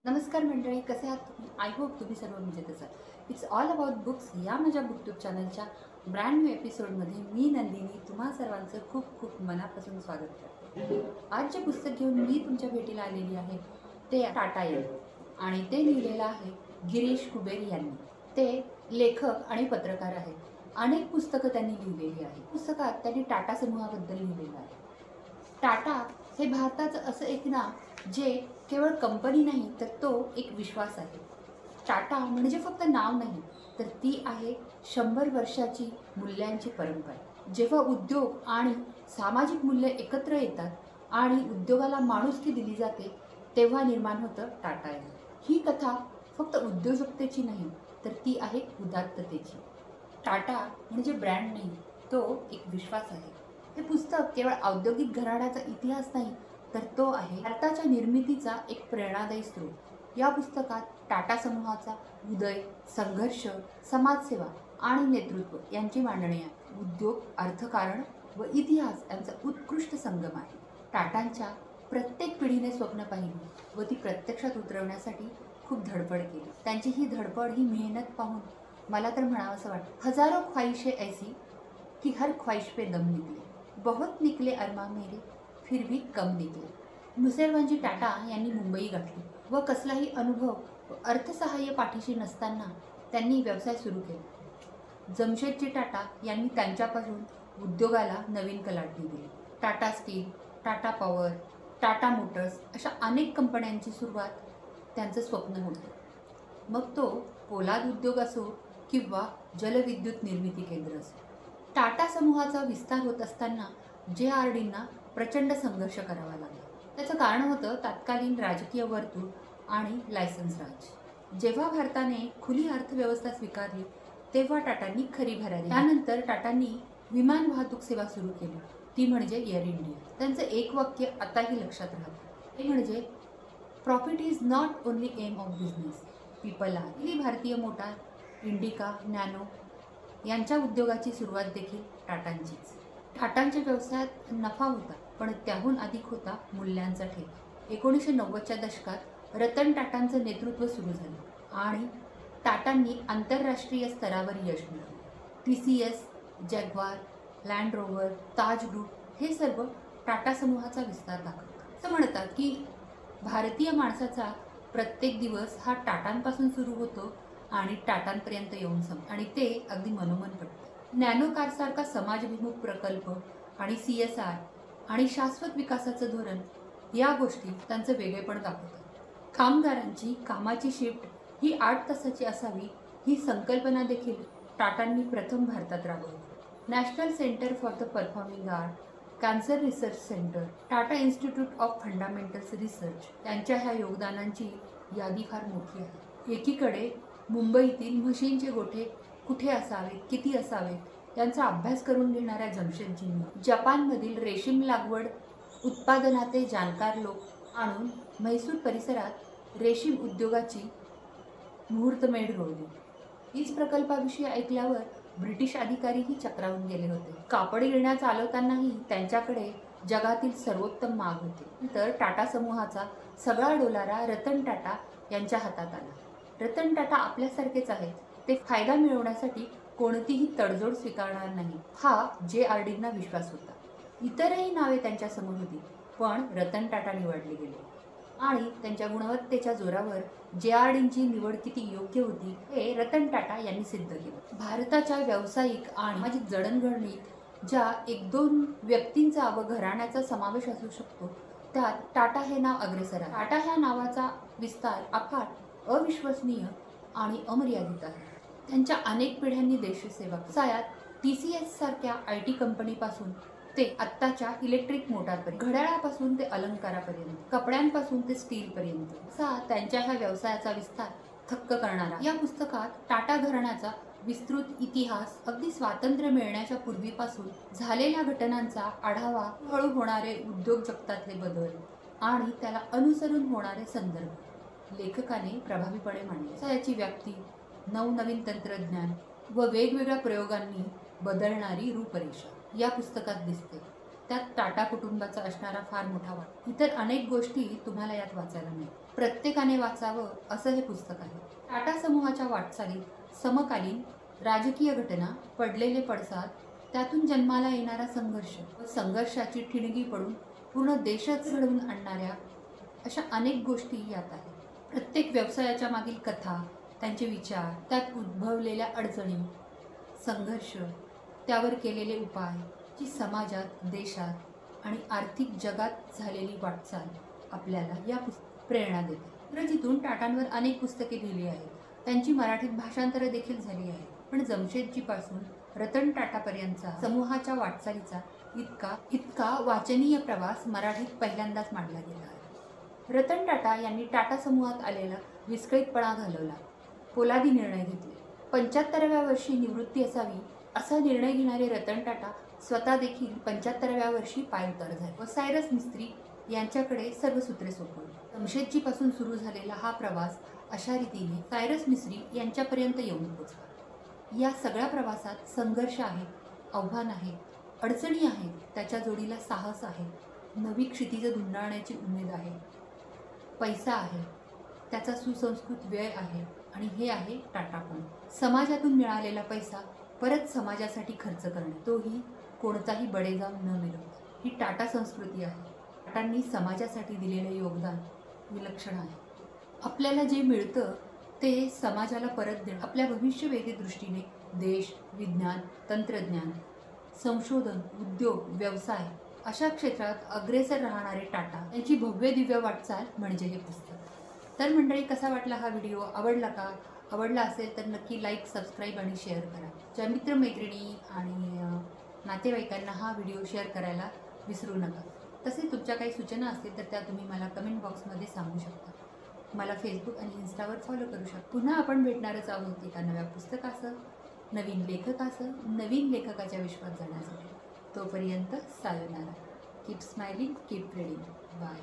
नमस्कार मंडळी, कसे आहात तुम्ही? आय होप तुम्ही सर्व मजेत असाल. इट्स ऑल अबाउट बुक्स या माझ्या बुकट्यूब चॅनलच्या ब्रँड न्यू एपिसोडमध्ये मी नंदिनी तुम्हा सर्वांचं खूप खूप मनापासून स्वागत करते. आज जे पुस्तक घेऊन मी तुमच्या भेटीला आलेली आहे ते टाटा यांनी, आणि ते लिहिलेलं आहे गिरीश कुबेर यांनी. ते लेखक आणि पत्रकार आहेत. अनेक पुस्तकं त्यांनी लिहिलेली आहेत. पुस्तकात त्यांनी टाटा समूहाबद्दल लिहिलेलं आहे. टाटा हे भारताचं असं एक नाव जे केवळ कंपनी नाही तर तो एक विश्वास आहे. टाटा म्हणजे फक्त नाव नाही तर ती आहे 100 वर्षाची मूल्यांची परंपरा. जेव्हा उद्योग आणि सामाजिक मूल्य एकत्र येतात आणि उद्योगाला माणुसकी दिली जाते तेव्हा निर्माण होतं टाटा यांनी. ही कथा फक्त उद्योजकतेची नाही तर ती आहे उदात्ततेची. टाटा म्हणजे ब्रँड नाही, तो एक विश्वास आहे. हे पुस्तक केवळ औद्योगिक घराण्याचा इतिहास नाही तर तो आहे भारताच्या निर्मितीचा एक प्रेरणादायी स्रोत. या पुस्तकात टाटा समूहाचा उदय, संघर्ष, समाजसेवा आणि नेतृत्व यांची मांडणी आहे. उद्योग, अर्थकारण व इतिहास यांचा उत्कृष्ट संगम आहे. टाटांच्या प्रत्येक पिढीने स्वप्न पाहिली व ती प्रत्यक्षात उतरवण्यासाठी खूप धडपड केली. त्यांची ही धडपड, ही मेहनत पाहून मला तर म्हणावंसं वाटतं, हजारो ख्वाहिशे ऐसी कि हर ख्वाहिश पे दम निकले, बहुत निकले अरमा मेरे फिर भी कम निकले. मुसेरवांजी टाटा यांनी मुंबई गाठली व कसलाही अनुभव व अर्थसहाय्य पाठीशी नसताना त्यांनी व्यवसाय सुरू केला. जमशेदजी टाटा यांनी त्यांच्यापासून उद्योगाला नवीन कलाटणी दिली. Tata steel, Tata power, Tata Motors अशा अनेक कंपन्यांची सुरुवात त्यांचं स्वप्न होतं. मग तो पोलाद उद्योग असो किंवा जलविद्युत निर्मिती केंद्र असो. टाटा समूहाचा विस्तार होत असताना JRDंना प्रचंड संघर्ष करावा लागला. त्याचं कारण होतं तत्कालीन राजकीय वर्तुळ आणि लायसन्स राज. जेव्हा भारताने खुली अर्थव्यवस्था स्वीकारली तेव्हा टाटांनी खरी भरारी. त्यानंतर टाटांनी विमान वाहतूक सेवा सुरू केली, ती म्हणजे एअर इंडिया. त्यांचं एक वाक्य आताही लक्षात राहतं, ते म्हणजे profit is not only aim of business, people are. ही भारतीय मोटार, इंडिका, नॅनो यांच्या उद्योगाची सुरुवात देखील टाटांचीच. टाटांच्या व्यवसायात नफा होता पण त्याहून अधिक होता मूल्यांचा ठेवा. 1990च्या दशकात रतन टाटांचं नेतृत्व सुरू झालं आणि टाटांनी आंतरराष्ट्रीय स्तरावर यश मिळवलं. TCS, जॅग्वार, लँड रोव्हर, ताज ग्रुप हे सर्व टाटा समूहाचा विस्तार दाखवतात. असं म्हणतात की भारतीय माणसाचा प्रत्येक दिवस हा टाटांपासून सुरू होतो आणि टाटांपर्यंत येऊन संपतो, आणि ते अगदी मनोमन पडतं. नॅनो कारसारखा समाजभिमुख प्रकल्प आणि CSR आणि शाश्वत विकासाचं धोरण या गोष्टी त्यांचं वेगळेपण दाखवतात. कामगारांची कामाची शिफ्ट ही 8 तासाची असावी ही संकल्पना देखील टाटांनी प्रथम भारतात राबवली. National centre for the performing art, cancer research centre, Tata institute of fundamentals research यांच्या ह्या योगदानांची यादी फार मोठी आहे. एकीकडे मुंबईतील म्हशींचे गोठे कुठे असावेत, किती असावेत यांचा अभ्यास करून घेणाऱ्या जमशेदजींनी जपानमधील रेशीम लागवड उत्पादनाचे जाणकार लोक आणून म्हैसूर परिसरात रेशीम उद्योगाची मुहूर्तमेढ रोवली. हीच प्रकल्पाविषयी ऐकल्यावर ब्रिटिश अधिकारीही चक्रावून गेले होते. कापड गिरण्या चालवतानाही त्यांच्याकडे जगातील सर्वोत्तम माग होते. तर टाटा समूहाचा सगळा डोलारा रतन टाटा यांच्या हातात आला. रतन टाटा आपल्यासारखेच आहेत. ते फायदा मिळवण्यासाठी कोणतीही तडजोड स्वीकारणार नाही, हा JRDंना विश्वास होता. इतरही नावे त्यांच्या समोर होती पण रतन टाटा निवडले गेले आणि त्यांच्या गुणवत्तेच्या जोरावर JRDंची निवड किती योग्य होती हे रतन टाटा यांनी सिद्ध केलं. भारताच्या व्यावसायिक आणि सामाजिक जडणघडणीत ज्या 1-2 व्यक्तींचा व घराण्याचा समावेश असू शकतो त्यात टाटा हे नाव अग्रेसर आहे. टाटा ह्या नावाचा विस्तार अफाट, अविश्वसनीय आणि अमर्यादित आहे. त्यांच्या अनेक पिढ्यांनी देशसेवा व्यवसायात TCS सारख्या IT कंपनीपासून ते आत्ताच्या इलेक्ट्रिक मोटारपर्यंत, घड्याळापासून ते अलंकारापर्यंत, कपड्यांपासून ते स्टीलपर्यंत असा त्यांच्या ह्या व्यवसायाचा विस्तार थक्क करणारा. या पुस्तकात टाटा घराण्याचा विस्तृत इतिहास, अगदी स्वातंत्र्य मिळण्याच्या पूर्वीपासून झालेल्या घटनांचा आढावा, हळू होणारे उद्योग जगतातले बदल आणि त्याला अनुसरून होणारे संदर्भ लेखकाने प्रभावीपणे मांडले. व्यवसायाची व्याप्ती, नवनवीन तंत्रज्ञान व वेगवेगळ्या प्रयोगांनी बदलणारी रूपरेषा या पुस्तकात दिसते. त्यात टाटा कुटुंबाचा असणारा फार मोठा वाटा. इतर अनेक गोष्टी तुम्हाला यात वाचायला मिळतात. प्रत्येकाने वाचावं असं हे पुस्तक आहे. टाटा समूहाच्या वाटचालीत समकालीन राजकीय घटना, पडलेले पडसाद, त्यातून जन्माला येणारा संघर्ष व संघर्षाची ठिणगी पडून पूर्ण देशच घडवून आणणाऱ्या अशा अनेक गोष्टी यात आहेत. प्रत्येक व्यवसायाच्या मागील कथा, त्यांचे विचार, त्यात उद्भवलेल्या अडचणी, संघर्ष, त्यावर केलेले उपाय, जी समाजात, देशात आणि आर्थिक जगात झालेली वाटचाल आपल्याला या प्रेरणा देते. इंग्रजीतून टाटांवर अनेक पुस्तके लिहिली आहेत. त्यांची मराठीत भाषांतरे देखील झाली आहेत. पण जमशेदजीपासून रतन टाटापर्यंतचा समूहाच्या वाटचालीचा इतका वाचनीय प्रवास मराठीत पहिल्यांदाच मांडला गेला आहे. रतन टाटा यांनी टाटा समूहात आलेला विस्कळीतपणा घालवला, पोलादी निर्णय घेतले. 75व्या वर्षी निवृत्ती असावी असा निर्णय घेणारे रतन टाटा स्वतः देखील 75व्या वर्षी पायउतार झाले व सायरस मिस्त्री यांच्याकडे सर्व सूत्रे सोपवली. जमशेदजीपासून सुरू झालेला हा प्रवास अशा रीतीने सायरस मिस्त्री यांच्यापर्यंत येऊन पोचला. या सगळ्या प्रवासात संघर्ष आहे, आव्हान आहे, अडचणी आहेत, त्याच्या जोडीला साहस आहे, नवी क्षितिज धुंडाळण्याची उमेद आहे, पैसा आहे, त्याचा सुसंस्कृत वेळ आहे आणि हे आहे टाटापण. समाजातून मिळालेला पैसा परत समाजासाठी खर्च करणे, तोही कोणताही बडेजाव न मिळवता, ही टाटा संस्कृती आहे. टाटांनी समाजासाठी दिलेले योगदान विलक्षण आहे. आपल्याला जे मिळतं ते समाजाला परत देणं, आपल्या भविष्यवेधी दृष्टीने देश, विज्ञान, तंत्रज्ञान, संशोधन, उद्योग, व्यवसाय अशा क्षेत्रात अग्रेसर राहणारे टाटा यांची भव्य दिव्य वाटचाल म्हणजे हे पुस्तक. तर मंडळी, कसा वाटला हा व्हिडिओ? आवडला का? आवडला असेल तर नक्की लाईक, सबस्क्राईब आणि शेअर करा. ज्या मित्रमैत्रिणी आणि नातेवाईकांना हा व्हिडिओ शेअर करायला विसरू नका. तसेच तुमच्या काही सूचना असतील तर त्या तुम्ही मला कमेंट बॉक्समध्ये सांगू शकता. मला फेसबुक आणि इन्स्टावर फॉलो करू शकता. पुन्हा आपण भेटणारच आहोत एका नव्या पुस्तकासह, नवीन लेखकासह, नवीन लेखकाच्या विश्वात जाण्यासाठी. तोपर्यंत सायोनारा. Keep smiling, keep reading. Bye.